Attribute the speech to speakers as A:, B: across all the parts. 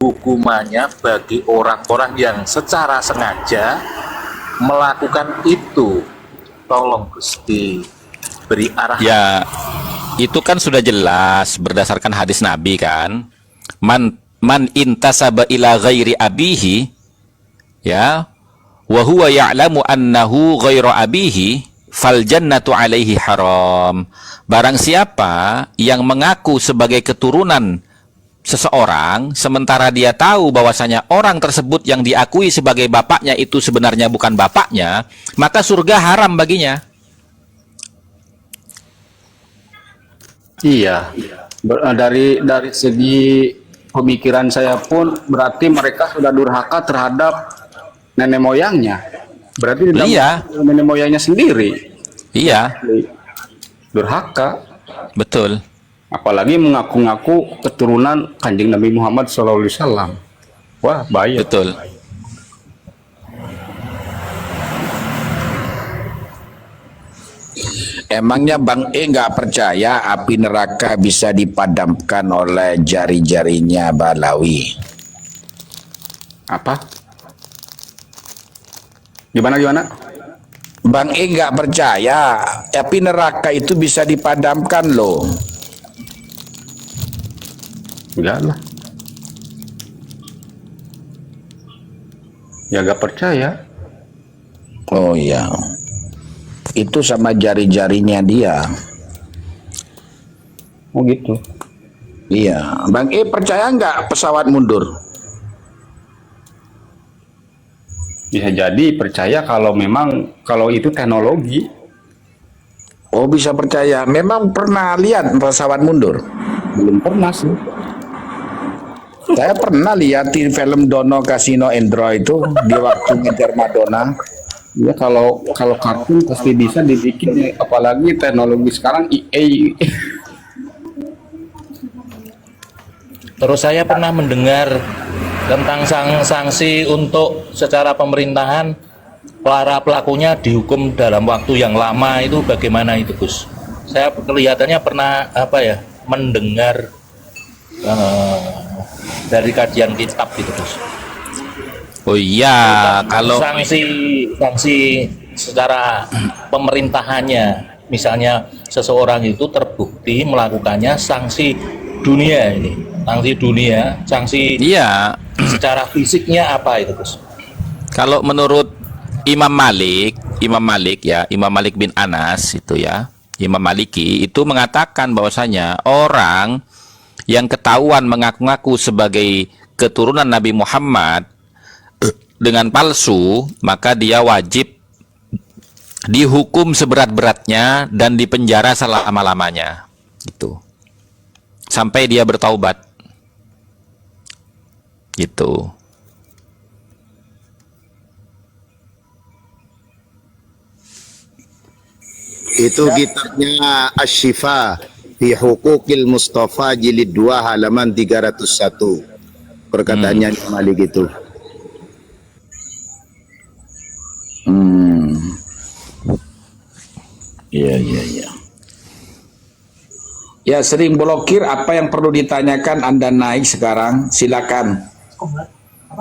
A: hukumannya bagi orang-orang yang secara sengaja melakukan itu? Tolong Gusti beri arah.
B: Ya, itu kan sudah jelas berdasarkan hadis Nabi kan. Man intasaba ila ghairi abihi, ya, wa huwa ya'lamu annahu ghairu abihi, fal jannatu alaihi haram. Barang siapa yang mengaku sebagai keturunan seseorang sementara dia tahu bahwasanya orang tersebut yang diakui sebagai bapaknya itu sebenarnya bukan bapaknya, maka surga haram baginya.
C: Iya, dari segi pemikiran saya pun berarti mereka sudah durhaka terhadap nenek moyangnya. Berarti tidak
B: Iya.
C: nenek moyangnya sendiri.
B: Iya,
C: Durhaka.
B: betul.
C: Apalagi mengaku-ngaku keturunan Kanjeng Nabi Muhammad SAW. Wah, bahaya.
B: Betul.
D: Emangnya Bang E nggak percaya api neraka bisa dipadamkan oleh jari-jarinya Balawi?
C: Apa? Gimana?
D: Bang E nggak percaya api neraka itu bisa dipadamkan loh.
C: Enggak lah. Ya nggak percaya.
D: Oh iya. Itu sama jari-jarinya dia.
C: Oh gitu.
D: Iya. Bang E percaya nggak pesawat mundur?
C: Bisa jadi percaya kalau itu teknologi.
D: Oh bisa percaya. Memang pernah lihat pesawat mundur?
C: Belum pernah sih.
D: Saya pernah lihat di film Dono Kasino Endro itu di waktu ngejar Madonna.
C: Ya kalau kartun pasti bisa dibikin ya. Apalagi teknologi sekarang EA.
A: Terus saya pernah mendengar tentang sanksi untuk secara pemerintahan para pelakunya dihukum dalam waktu yang lama, itu bagaimana itu Gus? Saya kelihatannya pernah mendengar dari kajian kitab gitu Gus.
B: Oh iya, kalau
A: sanksi secara pemerintahannya, misalnya seseorang itu terbukti melakukannya, sanksi dunia ini, sanksi
B: iya,
A: secara fisiknya apa itu Gus?
B: kalau menurut Imam Malik bin Anas itu ya, Imam Maliki itu mengatakan bahwasanya orang yang ketahuan mengaku-ngaku sebagai keturunan Nabi Muhammad dengan palsu, maka dia wajib dihukum seberat-beratnya dan dipenjara selama-lamanya gitu, sampai dia bertaubat gitu.
E: Itu kitabnya Asy-Syifa fi Huquqil Mustafa jilid 2 halaman 301. Perkataannya Malik itu.
D: Iya. Ya sering blokir, apa yang perlu ditanyakan Anda naik sekarang? Silakan.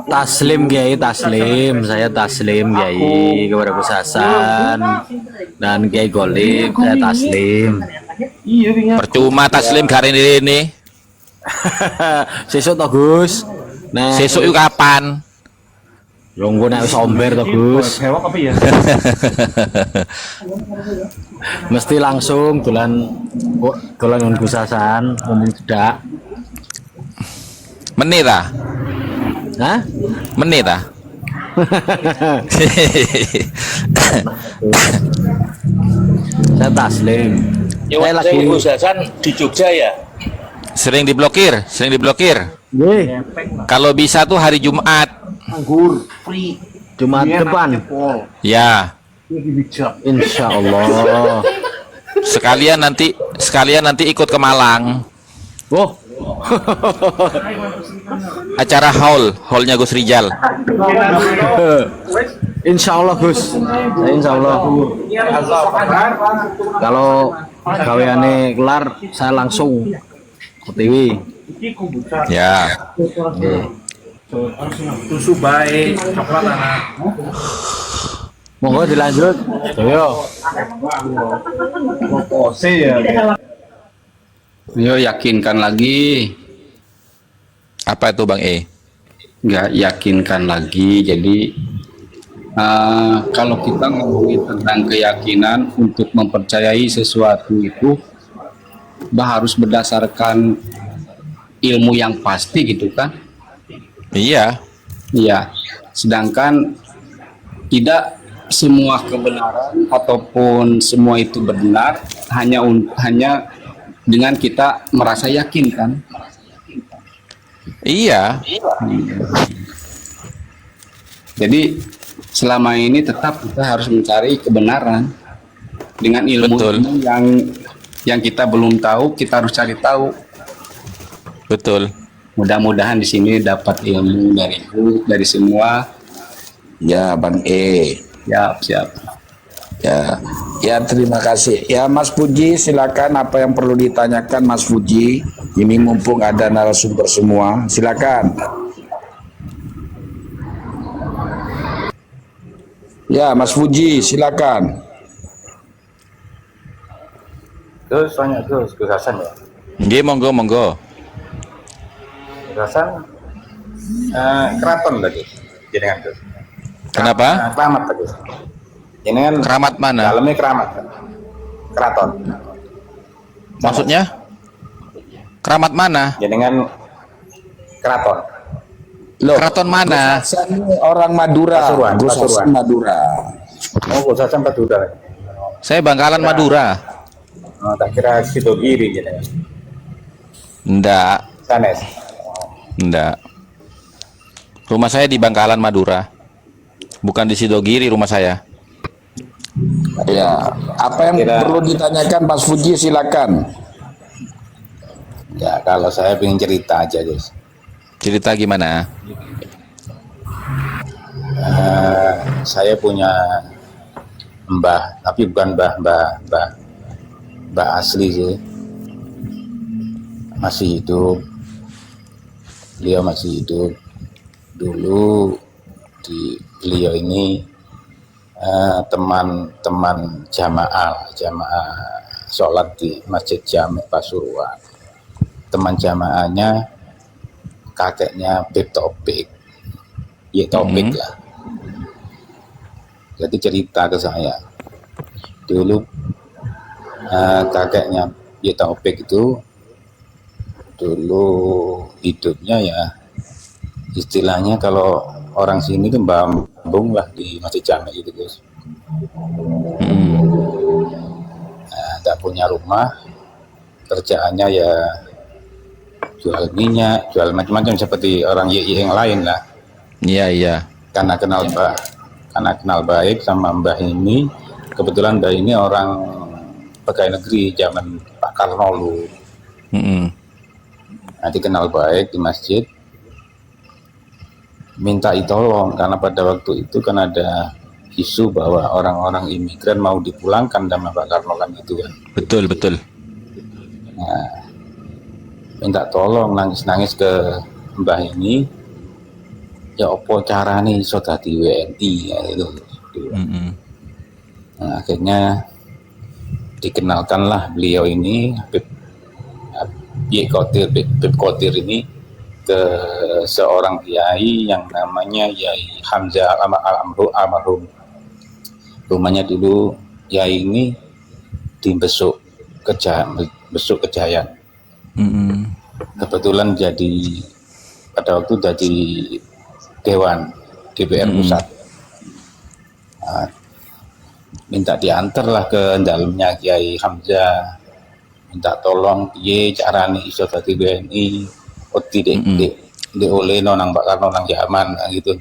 F: Taslim Kiai, taslim. Saya taslim Kiai kepada Gus Hasan dan Kiai Golib, saya taslim.
B: Percuma taslim hari ini.
F: Sesuk to Gus. Nah,
B: Sesuk itu kapan?
F: Longgo nek wis omber to Gus. Mesti langsung dolan dengan Gus Hasan, ngomong cedak.
B: Menit ah?
F: Hah?
B: Menit ah?
F: Saya taslim. Saya lagi
A: Gus Hasan di Jogja ya?
B: Sering diblokir.
F: Nggih,
B: Kalau bisa tuh hari Jumat.
F: Jumat depan.
B: Ya,
F: Insya Allah.
B: sekalian nanti ikut ke Malang.
F: Oh,
B: Acara haulnya Gus Rijal.
F: Insya Allah Gus. Saya Insya Allah. Kalau gaweane kelar, saya langsung ke TV.
B: Ya.
F: Nggih.
G: Susu baik, coklat anak.
F: Monggo dilanjut. Yo.
C: Yo yakinkan lagi.
B: Apa itu Bang E?
C: Nggak yakinkan lagi. Jadi kalau kita ngomongin tentang keyakinan untuk mempercayai sesuatu itu harus berdasarkan ilmu yang pasti gitu kan.
B: Iya,
C: Iya, sedangkan tidak semua kebenaran ataupun semua itu benar hanya dengan kita merasa yakin kan.
B: iya,
C: Jadi selama ini tetap kita harus mencari kebenaran dengan ilmu
B: Betul.
C: yang kita belum tahu, kita harus cari tahu.
B: betul.
C: Mudah-mudahan di sini dapat ilmu dari semua.
D: Ya Bang E.
C: Siap.
D: Ya, ya terima kasih. Ya Mas Puji, silakan apa yang perlu ditanyakan Mas Puji. Ini mumpung ada narasumber semua, silakan. Ya Mas Puji, silakan.
G: Terus tanya terus Gus Hasan ya.
B: Nggih, monggo, monggo.
G: Gus Hasan keraton lagi. Jenengan tuh.
B: Kenapa?
G: Keramat lagi. Jenengan
B: Keramat mana?
G: dalamnya keramat. Keraton.
B: Maksudnya? Keramat mana?
G: Jenengan keraton.
D: Loh,
B: Keraton mana?
D: Gus Hasan ini orang Madura.
G: Pasuruan,
D: Gus Hasan
G: Pasuruan.
D: Madura.
G: Oh, Gus Hasan Madura.
B: Saya Bangkalan Madura.
G: Oh, tak kira Sidogiri jenengan.
B: Enggak,
G: Sanes.
B: enggak. Rumah saya di Bangkalan Madura. Bukan di Sidogiri rumah saya.
D: Ya, apa yang
G: Kira-
D: perlu ditanyakan Mas Puji, silakan.
G: Ya, kalau saya pengen cerita aja, Gus.
B: Cerita gimana?
G: Saya punya mbah, tapi bukan mbah asli sih. Masih hidup. Beliau masih hidup. Dulu beliau ini teman-teman jamaah sholat di Masjid Jami' Pasuruan. Teman jamaahnya kakeknya Bib Topik, ya Topik lah. Jadi cerita ke saya dulu, kakeknya ya Taufik itu dulu hidupnya ya istilahnya kalau orang sini tuh bambung lah di Masjid Jami' itu Gus. Tak punya rumah, kerjaannya ya jual minyak, jual macam-macam seperti orang YI yang lain lah.
B: Iya, iya.
G: Karena kenal baik sama Mbah ini, kebetulan Mbah ini orang pegawai negeri zaman Pak Karno dulu.
B: Mm-mm.
G: Nanti kenal baik di masjid, minta ditolong karena pada waktu itu kan ada isu bahwa orang-orang imigran mau dipulangkan sama Pak Karno kan itu kan.
B: Betul, betul.
G: Minta tolong nangis-nangis ke Mbah ini, ya opo carane iso dadi WNI ya itu.
B: Mm-mm.
G: Nah, akhirnya dikenalkanlah beliau ini Bib Kotir ini ke seorang kiai yang namanya Yai Hamzah almarhum. Rumahnya dulu Yai ini di Besuk Kejayan.
B: Mm-mm.
G: Kebetulan pada waktu jadi Dewan DPR Pusat. Nah, minta diantar lah ke dalamnya Kiai Hamzah, minta tolong piye carane iso dadi WNI di oleh nonang Pak Karno nang Yaman gitu.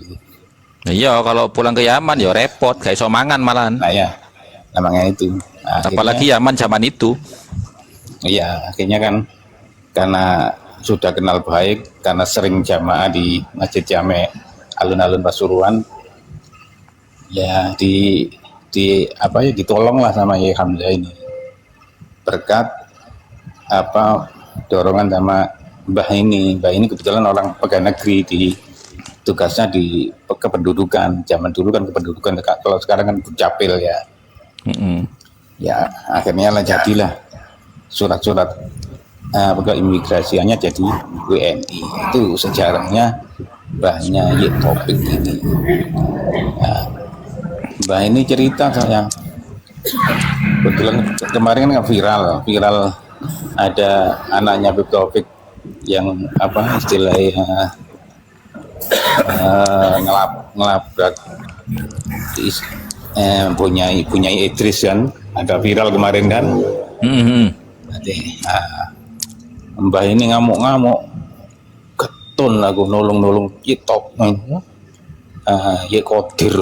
B: Nah, iya, kalau pulang ke Yaman ya repot, gak iso mangan malahan.
G: Nah ya, namanya itu. Nah,
B: Apalagi Yaman zaman itu.
G: iya, akhirnya kan karena sudah kenal baik, karena sering jamaah di Masjid Jami' alun-alun Pasuruan, ya ditolong lah sama Yai Hamzah ini berkat dorongan sama Mbah ini kebetulan orang pegawai negeri di tugasnya di kependudukan. Zaman dulu kan kependudukan, kalau sekarang kan dukcapil ya. Ya akhirnya lah jadilah surat-surat pegawai imigrasiannya jadi WNI. Itu sejarahnya mbahnya Yek Topik ini. Nah, mbah ini cerita saya kebetulan kemarin kan viral ada anaknya Habib Taufik yang apa istilahnya ngelabrak punya Idris kan, ada viral kemarin kan. Mbah ini ngamuk-ngamuk, getun aku nolong kitop, Yek Kodir,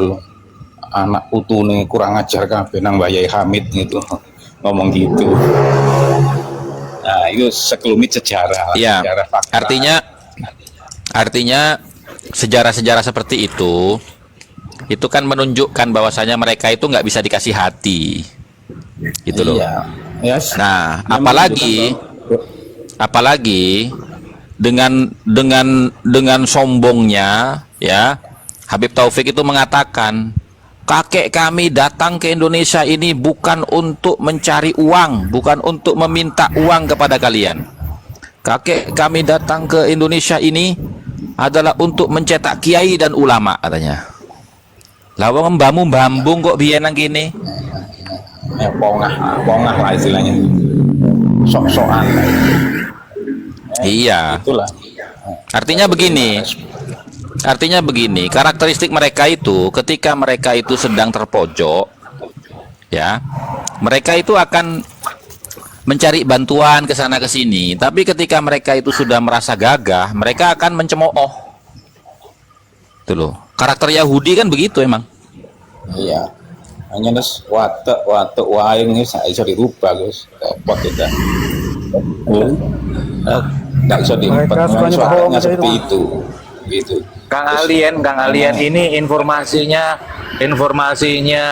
G: anak putune kurang ajar kabeh nang Mbah Yai Hamid gitu, ngomong gitu. Nah itu sekelumit sejarah.
B: Ya,
G: Sejarah fakta.
B: artinya sejarah-sejarah seperti itu kan menunjukkan bahwasanya mereka itu nggak bisa dikasih hati, gitu loh.
G: Iya. Yes.
B: Nah,
G: Memang
B: apalagi dengan sombongnya, ya, Habib Taufik itu mengatakan, kakek kami datang ke Indonesia ini bukan untuk mencari uang, bukan untuk meminta uang kepada kalian. Kakek kami datang ke Indonesia ini adalah untuk mencetak kiai dan ulama, katanya. Lawang mbahmu bambung kok biyen nang kene.
G: Pongah lah istilahnya, sok-sokan lah.
B: Iya.
G: Itulah.
B: Artinya begini, karakteristik mereka itu ketika mereka itu sedang terpojok, ya, mereka itu akan mencari bantuan ke sana ke sini. Tapi ketika mereka itu sudah merasa gagah, mereka akan mencemooh. Itu loh. Karakter Yahudi kan begitu emang.
G: Iya. Hanya terus watek waing ini saya bisa dirubah guys, repot itu. Nggak bisa dirubah. Suaranya seperti itu. Gitu.
A: Kang Alien ini informasinya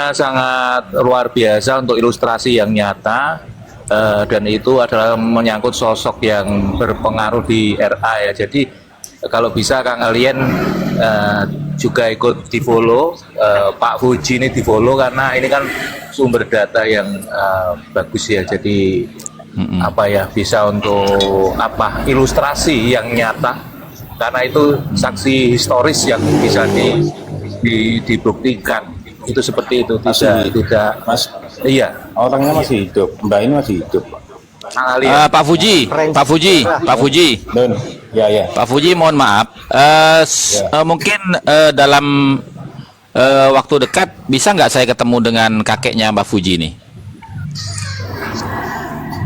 A: sangat luar biasa untuk ilustrasi yang nyata, dan itu adalah menyangkut sosok yang berpengaruh di RA ya. Jadi kalau bisa Kang Alien juga ikut di follow, Pak Fuji ini di follow karena ini kan sumber data yang bagus ya. Jadi bisa untuk ilustrasi yang nyata, karena itu saksi historis yang bisa dibuktikan. Itu seperti itu, tidak
G: Mas,
A: iya,
G: orangnya masih hidup, Mbak ini masih hidup.
A: Kang Alien.
B: Pak Fuji,
G: Dan ya.
B: Pak Fuji, mohon maaf, mungkin dalam waktu dekat bisa nggak saya ketemu dengan kakeknya Mbak Fuji ini?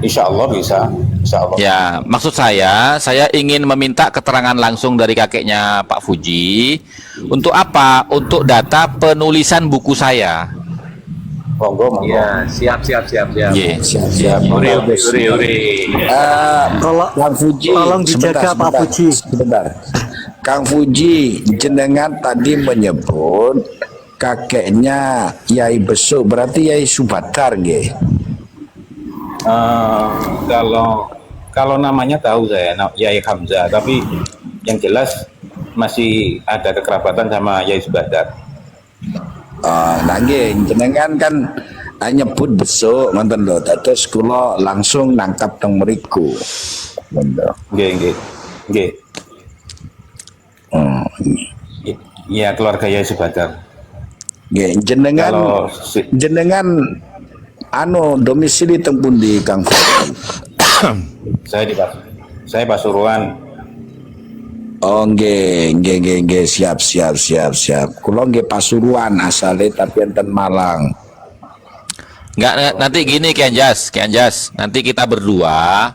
G: Insya Allah bisa. Insya Allah.
B: Ya, maksud saya ingin meminta keterangan langsung dari kakeknya Pak Fuji. Untuk apa? Untuk data penulisan buku saya.
G: Monggo.
A: Ya, siap.
B: Ye.
D: Siap.
A: Uri.
D: Kang Fuji,
H: Tolong dijaga Pak Fuji.
D: Sebentar. Kang Fuji, jenengan tadi menyebut kakeknya Yai Besuk, berarti Yai Subadar nggih?
G: Kalau namanya tahu saya, Yai Hamzah, tapi yang jelas masih ada kekerabatan sama Yai Subadar.
D: Nggih, jenengan kan nyebut Besuk ngoten lho, terus kula langsung nangkap teng mriku.
G: Nggih. Iya, keluarga Yai Subadar.
D: Nggih, jenengan domisili teng pundi Kang Fuji?
G: Saya Pasuruan.
D: Oh nggih, siap. Kula nggih Pasuruan asale tapi enten Malang.
B: Nanti gini Kian Jas, nanti kita berdua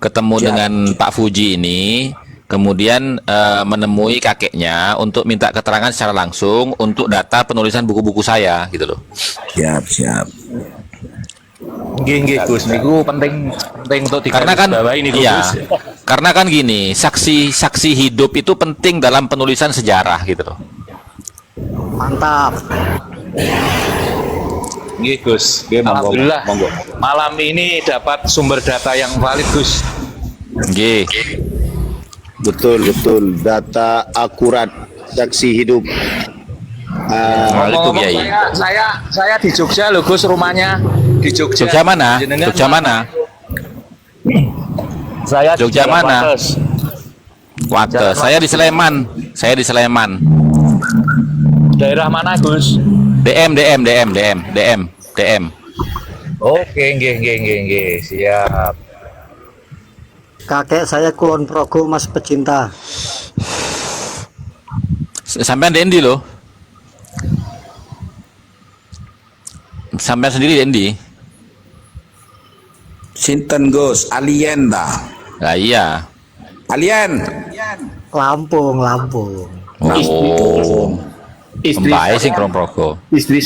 B: ketemu dengan Pak Fuji ini, kemudian menemui kakeknya untuk minta keterangan secara langsung untuk data penulisan buku-buku saya, gitu loh.
D: Siap.
A: Nggih Gus, niku penting untuk
B: Karena kan gini, saksi hidup itu penting dalam penulisan sejarah, gitu loh.
H: Mantap.
A: Nggih Gus.
G: Nggih, monggo.
A: Alhamdulillah.
G: Monggo.
A: Malam ini dapat sumber data yang valid Gus.
B: Nggih.
E: Betul, data akurat saksi hidup.
B: Itu Kiai.
A: Saya di Jogja loh Gus, rumahnya di Jogja.
B: Jogja mana?
A: Jenengan
B: Jogja mana?
A: Saya di
B: Jogja
A: Jalan
B: mana?
A: Wates.
B: Wates. Saya di Sleman. Saya di Sleman.
A: Daerah mana Gus?
B: DM.
A: Oke, nggih. Siap.
H: Kakek saya Kulon Progo, Mas pecinta.
B: Sampean Dendi loh. Sampean sendiri Dendi.
D: Sinten Gus, alien dah.
B: Lah iya.
D: Alien.
H: Lampung.
B: Oh.
C: Istri
B: Mbak
C: saya-
B: sing Kulon Progo.
C: Istri